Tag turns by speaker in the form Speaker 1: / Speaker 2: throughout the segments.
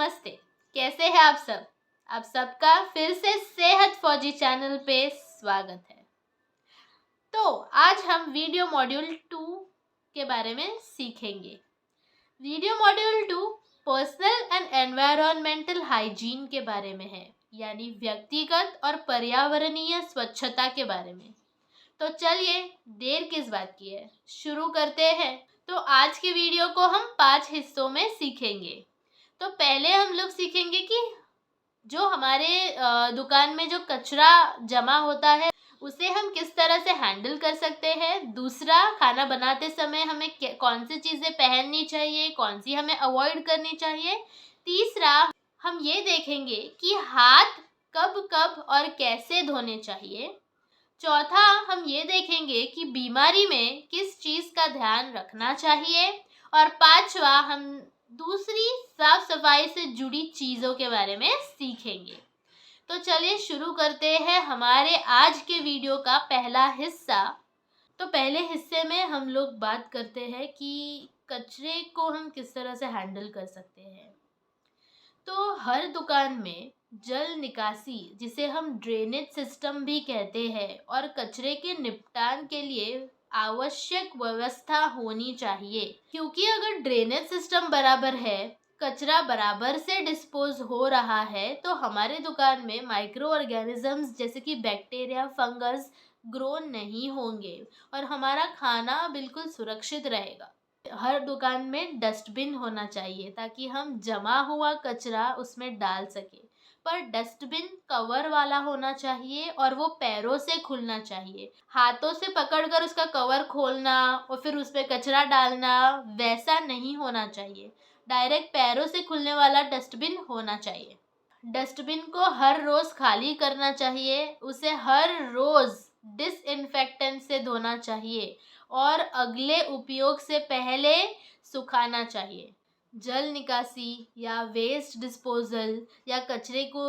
Speaker 1: नमस्ते। कैसे हैं आप सब? आप सबका फिर से सेहत फौजी चैनल पे स्वागत है। तो आज हम वीडियो मॉड्यूल 2 के बारे में सीखेंगे। Video module 2 personal and environmental hygiene के बारे में है, यानी व्यक्तिगत और पर्यावरणीय स्वच्छता के बारे में। तो चलिए देर किस बात की है, शुरू करते हैं। तो आज के वीडियो को हम 5 हिस्सों में सीखेंगे। तो पहले हम लोग सीखेंगे कि जो हमारे दुकान में जो कचरा जमा होता है उसे हम किस तरह से हैंडल कर सकते हैं। दूसरा, खाना बनाते समय हमें कौन सी चीज़ें पहननी चाहिए, कौन सी हमें अवॉइड करनी चाहिए। तीसरा, हम ये देखेंगे कि हाथ कब कब और कैसे धोने चाहिए। चौथा, हम ये देखेंगे कि बीमारी में किस चीज़ का ध्यान रखना चाहिए। और पांचवा, हम दूसरी साफ सफाई से जुड़ी चीज़ों के बारे में सीखेंगे। तो चलिए शुरू करते हैं हमारे आज के वीडियो का पहला हिस्सा। तो पहले हिस्से में हम लोग बात करते हैं कि कचरे को हम किस तरह से हैंडल कर सकते हैं। तो हर दुकान में जल निकासी, जिसे हम ड्रेनेज सिस्टम भी कहते हैं, और कचरे के निपटान के लिए आवश्यक व्यवस्था होनी चाहिए। क्योंकि अगर ड्रेनेज सिस्टम बराबर है, कचरा बराबर से डिस्पोज हो रहा है, तो हमारे दुकान में माइक्रो ऑर्गेनिजम्स जैसे कि बैक्टीरिया, फंगस ग्रो नहीं होंगे और हमारा खाना बिल्कुल सुरक्षित रहेगा। हर दुकान में डस्टबिन होना चाहिए ताकि हम जमा हुआ कचरा उसमें डाल सके, पर डस्टबिन कवर वाला होना चाहिए और वो पैरों से खुलना चाहिए। हाथों से पकड़कर उसका कवर खोलना और फिर उस पर कचरा डालना वैसा नहीं होना चाहिए। डायरेक्ट पैरों से खुलने वाला डस्टबिन होना चाहिए। डस्टबिन को हर रोज़ खाली करना चाहिए, उसे हर रोज़ डिसइंफेक्टेंट से धोना चाहिए और अगले उपयोग से पहले सुखाना चाहिए। जल निकासी या वेस्ट डिस्पोजल या कचरे को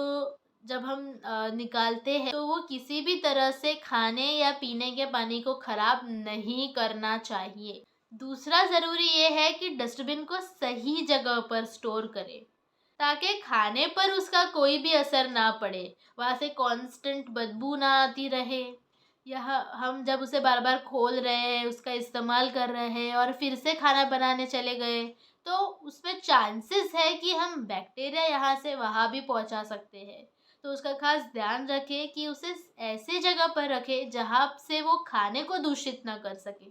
Speaker 1: जब हम निकालते हैं तो वो किसी भी तरह से खाने या पीने के पानी को खराब नहीं करना चाहिए। दूसरा ज़रूरी ये है कि डस्टबिन को सही जगह पर स्टोर करें ताकि खाने पर उसका कोई भी असर ना पड़े, वहाँ से कांस्टेंट बदबू ना आती रहे। यह हम जब उसे बार बार खोल रहे हैं, उसका इस्तेमाल कर रहे हैं और फिर से खाना बनाने चले गए, तो उसमें चांसेस है कि हम बैक्टीरिया यहाँ से वहाँ भी पहुँचा सकते हैं। तो उसका खास ध्यान रखें कि उसे ऐसे जगह पर रखें जहाँ से वो खाने को दूषित ना कर सके।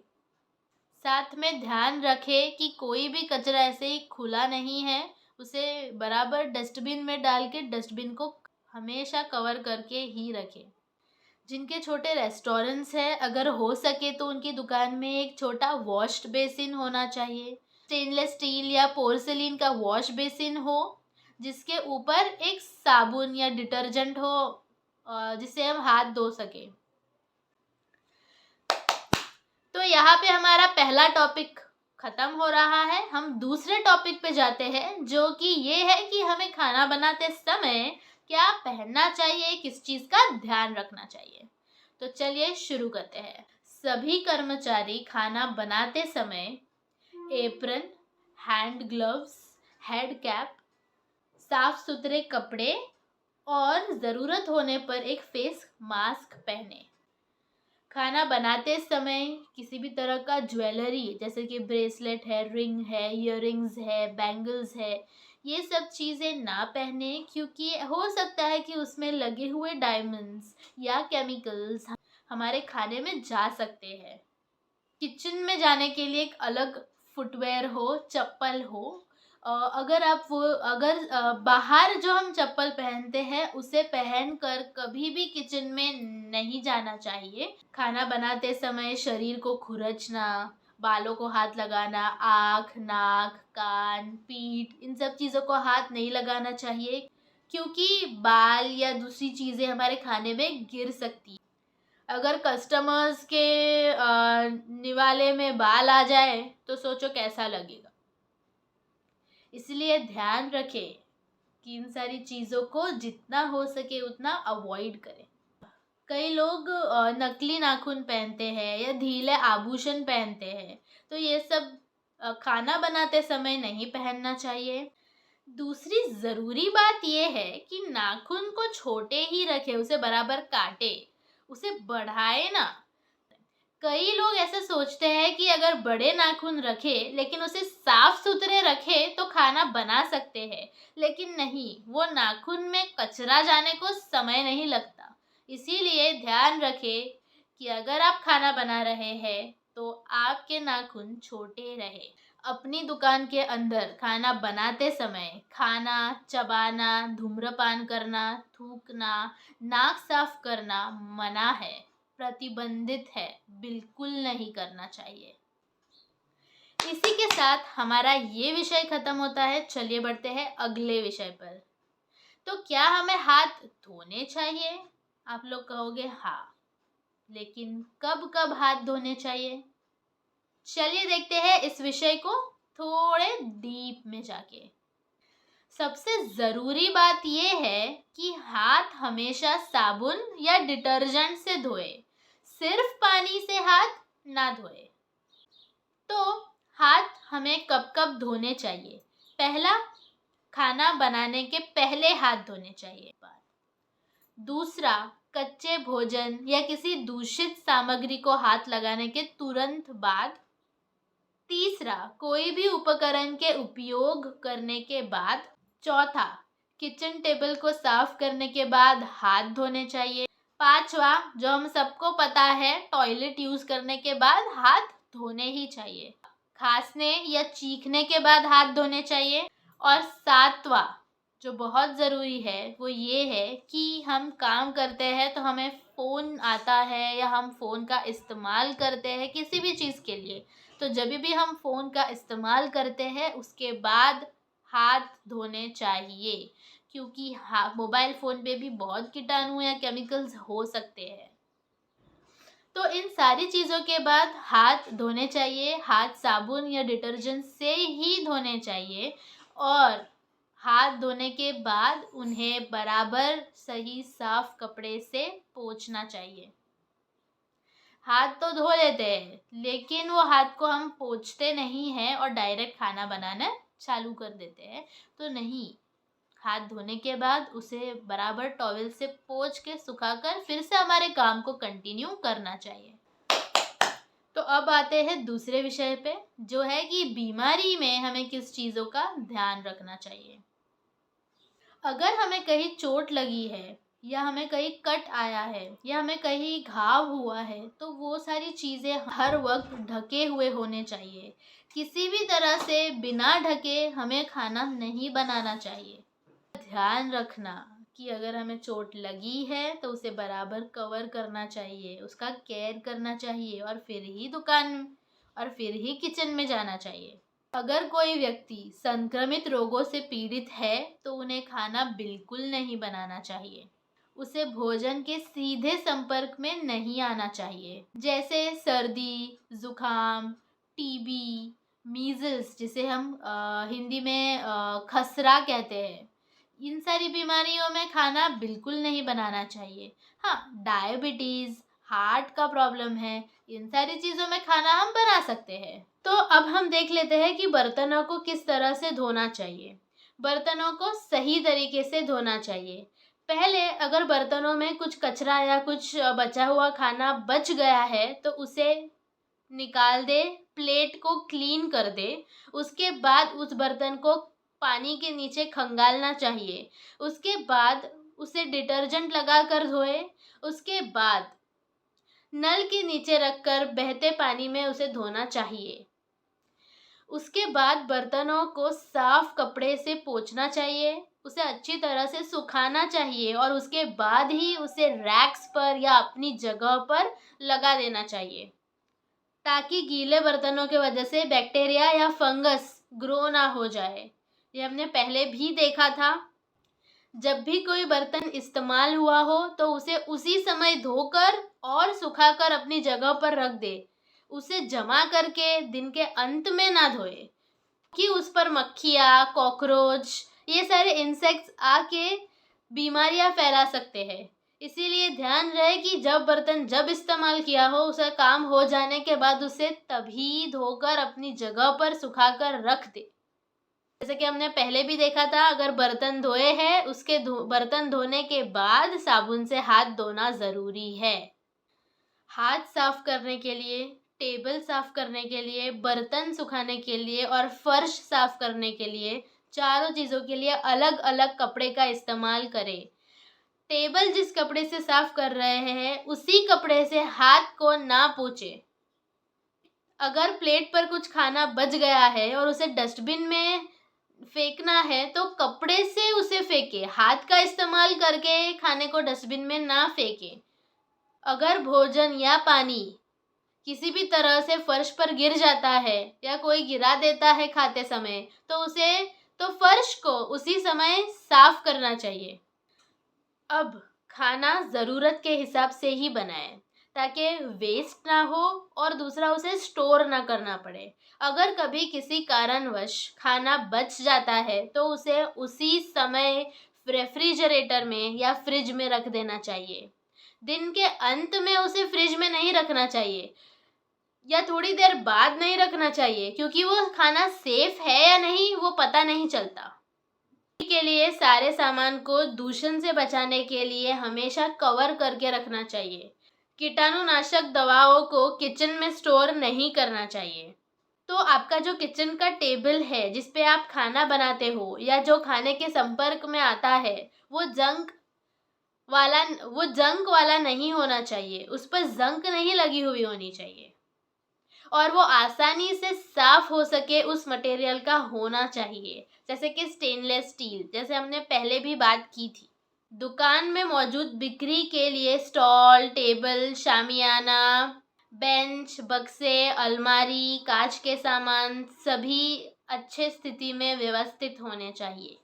Speaker 1: साथ में ध्यान रखें कि कोई भी कचरा ऐसे ही खुला नहीं है, उसे बराबर डस्टबिन में डाल के डस्टबिन को हमेशा कवर करके ही रखें। जिनके छोटे रेस्टोरेंट्स हैं, अगर हो सके तो उनकी दुकान में एक छोटा वॉश बेसिन होना चाहिए। स्टेनलेस स्टील या पोर्सिलीन का वॉश बेसिन हो जिसके ऊपर एक साबुन या डिटर्जेंट हो जिससे हम हाथ धो सके। तो यहाँ पे हमारा पहला टॉपिक ख़त्म हो रहा है। हम दूसरे टॉपिक पे जाते हैं, जो कि ये है कि हमें खाना बनाते समय क्या पहनना चाहिए, किस चीज़ का ध्यान रखना चाहिए। तो चलिए शुरू करते हैं। सभी कर्मचारी खाना बनाते समय apron, hand gloves, head cap, साफ सुथरे कपड़े और ज़रूरत होने पर एक फेस मास्क पहने। खाना बनाते समय किसी भी तरह का ज्वेलरी जैसे कि ब्रेसलेट है, रिंग है, इयररिंग्स है, बैंगल्स है, ये सब चीज़ें ना पहने, क्योंकि हो सकता है कि उसमें लगे हुए डायमंड्स या केमिकल्स हमारे खाने में जा सकते हैं। किचन में जाने के लिए एक अलग फुटवेयर हो, चप्पल हो। अगर बाहर जो हम चप्पल पहनते हैं उसे पहनकर कभी भी किचन में नहीं जाना चाहिए। खाना बनाते समय शरीर को खुरचना, बालों को हाथ लगाना, आँख, नाक, कान, पीठ, इन सब चीज़ों को हाथ नहीं लगाना चाहिए, क्योंकि बाल या दूसरी चीज़ें हमारे खाने में गिर सकती हैं। अगर कस्टमर्स के निवाले में बाल आ जाए तो सोचो कैसा लगेगा। इसलिए ध्यान रखें कि इन सारी चीज़ों को जितना हो सके उतना अवॉइड करें। कई लोग नकली नाखून पहनते हैं या ढीले आभूषण पहनते हैं, तो ये सब खाना बनाते समय नहीं पहनना चाहिए। दूसरी ज़रूरी बात यह है कि नाखून को छोटे ही रखे, उसे बराबर काटे, उसे बढ़ाए ना। कई लोग ऐसे सोचते हैं कि अगर बड़े नाखून रखे लेकिन उसे साफ सुथरे रखे तो खाना बना सकते हैं, लेकिन नहीं, वो नाखून में कचरा जाने को समय नहीं लगता। इसीलिए ध्यान रखें कि अगर आप खाना बना रहे हैं तो आपके नाखून छोटे रहे। अपनी दुकान के अंदर खाना बनाते समय खाना चबाना, धूम्रपान करना, थूकना, नाक साफ करना मना है, प्रतिबंधित है, बिल्कुल नहीं करना चाहिए। इसी के साथ हमारा ये विषय खत्म होता है। चलिए बढ़ते हैं अगले विषय पर। तो क्या हमें हाथ धोने चाहिए? आप लोग कहोगे हाँ, लेकिन कब कब हाथ धोने चाहिए? चलिए देखते हैं इस विषय को थोड़े डीप में जाके। सबसे ज़रूरी बात यह है कि हाथ हमेशा साबुन या डिटर्जेंट से धोए, सिर्फ पानी से हाथ ना धोए। तो हाथ हमें कब कब धोने चाहिए? पहला, खाना बनाने के पहले हाथ धोने चाहिए। दूसरा, कच्चे भोजन या किसी दूषित सामग्री को हाथ लगाने के तुरंत बाद। तीसरा, कोई भी उपकरण के उपयोग करने के बाद। चौथा, किचन टेबल को साफ करने के बाद हाथ धोने चाहिए। पांचवा, जो हम सबको पता है, टॉयलेट यूज करने के बाद हाथ धोने ही चाहिए। खांसने या चीखने के बाद हाथ धोने चाहिए। और सातवां, जो बहुत ज़रूरी है, वो ये है कि हम काम करते हैं तो हमें फ़ोन आता है या हम फ़ोन का इस्तेमाल करते हैं किसी भी चीज़ के लिए, तो जब भी हम फ़ोन का इस्तेमाल करते हैं उसके बाद हाथ धोने चाहिए, क्योंकि मोबाइल फ़ोन पे भी बहुत कीटाणु या केमिकल्स हो सकते हैं। तो इन सारी चीज़ों के बाद हाथ धोने चाहिए। हाथ साबुन या डिटर्जेंट से ही धोने चाहिए और हाथ धोने के बाद उन्हें बराबर सही साफ कपड़े से पोंछना चाहिए। हाथ तो धो लेते हैं लेकिन वो हाथ को हम पोंछते नहीं हैं और डायरेक्ट खाना बनाना चालू कर देते हैं, तो नहीं, हाथ धोने के बाद उसे बराबर टॉवल से पोंछ के सुखाकर फिर से हमारे काम को कंटिन्यू करना चाहिए। तो अब आते हैं दूसरे विषय पे, जो है कि बीमारी में हमें किस चीज़ों का ध्यान रखना चाहिए। अगर हमें कहीं चोट लगी है या हमें कहीं कट आया है या हमें कहीं घाव हुआ है तो वो सारी चीज़ें हर वक्त ढके हुए होने चाहिए। किसी भी तरह से बिना ढके हमें खाना नहीं बनाना चाहिए। ध्यान रखना कि अगर हमें चोट लगी है तो उसे बराबर कवर करना चाहिए, उसका केयर करना चाहिए और फिर ही दुकान और फिर ही किचन में जाना चाहिए। अगर कोई व्यक्ति संक्रमित रोगों से पीड़ित है तो उन्हें खाना बिल्कुल नहीं बनाना चाहिए। उसे भोजन के सीधे संपर्क में नहीं आना चाहिए, जैसे सर्दी, जुकाम, टीबी, मीजल्स, जिसे हम हिंदी में खसरा कहते हैं। इन सारी बीमारियों में खाना बिल्कुल नहीं बनाना चाहिए। हाँ, डायबिटीज़, हार्ट का प्रॉब्लम है, इन सारी चीज़ों में खाना हम बना सकते हैं। तो अब हम देख लेते हैं कि बर्तनों को किस तरह से धोना चाहिए। बर्तनों को सही तरीके से धोना चाहिए। पहले अगर बर्तनों में कुछ कचरा या कुछ बचा हुआ खाना बच गया है तो उसे निकाल दे, प्लेट को क्लीन कर दे। उसके बाद उस बर्तन को पानी के नीचे खंगालना चाहिए। उसके बाद उसे डिटर्जेंट लगा कर धोए। उसके बाद नल के नीचे रखकर बहते पानी में उसे धोना चाहिए। उसके बाद बर्तनों को साफ कपड़े से पोंछना चाहिए, उसे अच्छी तरह से सुखाना चाहिए और उसके बाद ही उसे रैक्स पर या अपनी जगह पर लगा देना चाहिए, ताकि गीले बर्तनों के वजह से बैक्टीरिया या फंगस ग्रो ना हो जाए। ये हमने पहले भी देखा था। जब भी कोई बर्तन इस्तेमाल हुआ हो तो उसे उसी समय धोकर और सुखाकर अपनी जगह पर रख दे। उसे जमा करके दिन के अंत में ना धोए कि उस पर मक्खियाँ, कॉकरोच, ये सारे इंसेक्ट्स आके बीमारियां फैला सकते हैं। इसीलिए ध्यान रहे कि जब बर्तन जब इस्तेमाल किया हो, उसे काम हो जाने के बाद उसे तभी धोकर अपनी जगह पर सुखाकर रख दे। जैसे कि हमने पहले भी देखा था, अगर बर्तन धोए हैं उसके बर्तन धोने के बाद साबुन से हाथ धोना ज़रूरी है। हाथ साफ करने के लिए, टेबल साफ करने के लिए, बर्तन सुखाने के लिए और फर्श साफ करने के लिए, चारों चीज़ों के लिए अलग अलग कपड़े का इस्तेमाल करें। टेबल जिस कपड़े से साफ कर रहे हैं उसी कपड़े से हाथ को ना पोंछे। अगर प्लेट पर कुछ खाना बच गया है और उसे डस्टबिन में फेंकना है तो कपड़े से उसे फेंके, हाथ का इस्तेमाल करके खाने को डस्टबिन में ना फेंके। अगर भोजन या पानी किसी भी तरह से फर्श पर गिर जाता है या कोई गिरा देता है खाते समय तो फर्श को उसी समय साफ करना चाहिए। अब खाना ज़रूरत के हिसाब से ही बनाएं ताकि वेस्ट ना हो और दूसरा उसे स्टोर ना करना पड़े। अगर कभी किसी कारणवश खाना बच जाता है तो उसे उसी समय रेफ्रिजरेटर में या फ्रिज में रख देना चाहिए। दिन के अंत में उसे फ्रिज में नहीं रखना चाहिए या थोड़ी देर बाद नहीं रखना चाहिए, क्योंकि वो खाना सेफ है या नहीं वो पता नहीं चलता। के लिए सारे सामान को दूषण से बचाने के लिए हमेशा कवर करके रखना चाहिए। कीटाणुनाशक दवाओं को किचन में स्टोर नहीं करना चाहिए। तो आपका जो किचन का टेबल है जिस पे आप खाना बनाते हो या जो खाने के संपर्क में आता है वो जंग वाला नहीं होना चाहिए, उस पर जंग नहीं लगी हुई होनी चाहिए और वो आसानी से साफ हो सके उस मटेरियल का होना चाहिए, जैसे कि स्टेनलेस स्टील, जैसे हमने पहले भी बात की थी। दुकान में मौजूद बिक्री के लिए स्टॉल, टेबल, शामियाना, बेंच, बक्से, अलमारी, कांच के सामान सभी अच्छे स्थिति में व्यवस्थित होने चाहिए।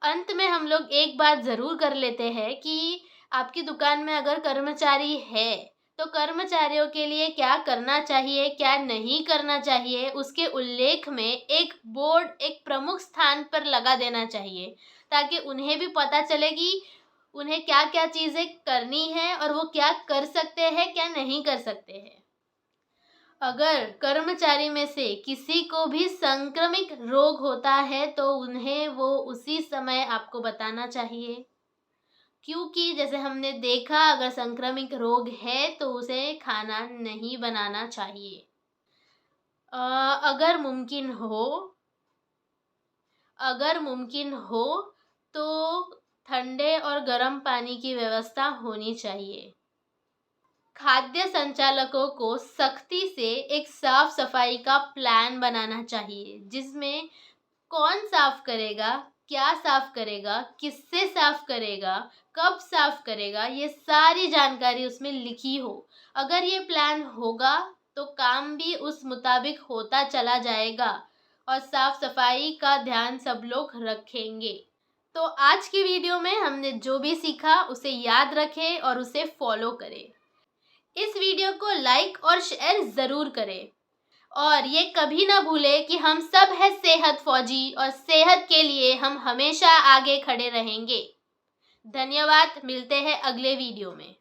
Speaker 1: अंत में हम लोग एक बात ज़रूर कर लेते हैं कि आपकी दुकान में अगर कर्मचारी है तो कर्मचारियों के लिए क्या करना चाहिए, क्या नहीं करना चाहिए, उसके उल्लेख में एक बोर्ड एक प्रमुख स्थान पर लगा देना चाहिए ताकि उन्हें भी पता चले कि उन्हें क्या क्या चीज़ें करनी है और वो क्या कर सकते हैं, क्या नहीं कर सकते हैं। अगर कर्मचारी में से किसी को भी संक्रमित रोग होता है तो उन्हें वो उसी समय आपको बताना चाहिए, क्योंकि जैसे हमने देखा अगर संक्रमित रोग है तो उसे खाना नहीं बनाना चाहिए। अगर मुमकिन हो तो ठंडे और गर्म पानी की व्यवस्था होनी चाहिए। खाद्य संचालकों को सख्ती से एक साफ सफाई का प्लान बनाना चाहिए जिसमें कौन साफ करेगा, क्या साफ करेगा, किससे साफ करेगा, कब साफ करेगा, ये सारी जानकारी उसमें लिखी हो। अगर ये प्लान होगा तो काम भी उस मुताबिक होता चला जाएगा और साफ सफाई का ध्यान सब लोग रखेंगे। तो आज की वीडियो में हमने जो भी सीखा उसे याद रखें और उसे फॉलो करें। इस वीडियो को लाइक और शेयर ज़रूर करें और ये कभी ना भूलें कि हम सब है सेहत फौजी और सेहत के लिए हम हमेशा आगे खड़े रहेंगे। धन्यवाद, मिलते हैं अगले वीडियो में।